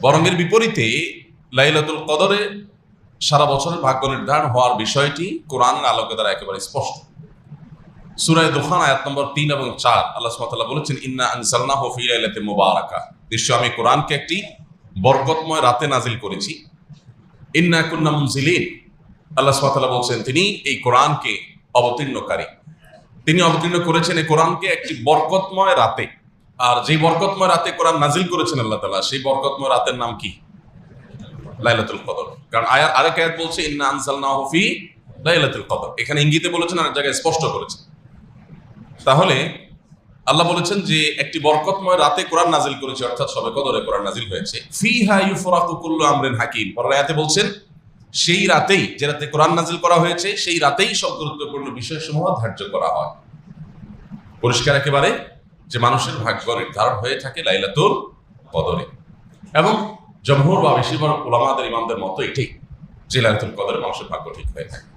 বরং এর বিপরীতে লাইলাতুল কদরে সারা বছরের ভাগ্য নির্ধারণ হওয়ার বিষয়টি কোরআনের আলোকে দ্বারা একেবারে স্পষ্ট। সূরা দুখান আয়াত নম্বর 3 এবং 4 আল্লাহ সুবহানাহু ওয়া তাআলা বলেছেন, ইন্না আনজালনাহু ফি লাইলাতিন মুবারাকাহ, নিশ্চয় আমি কোরআনকে একটি বরকতময় রাতে নাজিল করেছি। ইন্না কুন্না মুনজিলিন, আল্লাহ সুবহানাহু ওয়া তাআলা বলছেন তিনি এই কোরআনকে অবতীর্ণকারী, তিনি অবতীর্ণ করেছেন এই কোরআনকে একটি বরকতময় রাতে। আর যে বরকতময় রাতে কোরআন নাজিল করেছেন আল্লাহ তাআলা, সেই বরকতময় রাতের নাম কি? লাইলাতুল কদর। কারণ আরেক আয়াত বলছে ইন্না আনজালনাহু ফি লাইলাতুল কদর, এখানে ইঙ্গিতে বলেছেন আর এক জায়গায় স্পষ্ট করেছেন। তাহলে আল্লাহ বলেছেন যে একটি বরকতময় রাতে কোরআন নাজিল করেছে, অর্থাৎ শবে কদরে কোরআন নাজিল হয়েছে। ফিহা ইউফরাকু কুল্লু আমরিন হাকিম, পরের আয়াতে বলছেন সেই রাতেই, যে রাতে কোরআন নাজিল করা হয়েছে সেই রাতেই সব গুরুত্বপূর্ণ বিষয়সমূহ ধার্য করা হয়। পরিষ্কার একেবারে যে মানুষের ভাগ্য নির্ধারণ হয়ে থাকে লাইলাতুল কদরে, এবং জমহুর বা বেশিরভাগ উলামাদের ইমামদের মতো এটাই যে লাইলাতুল কদরে মানুষের ভাগ্য ঠিক হয়ে থাকে।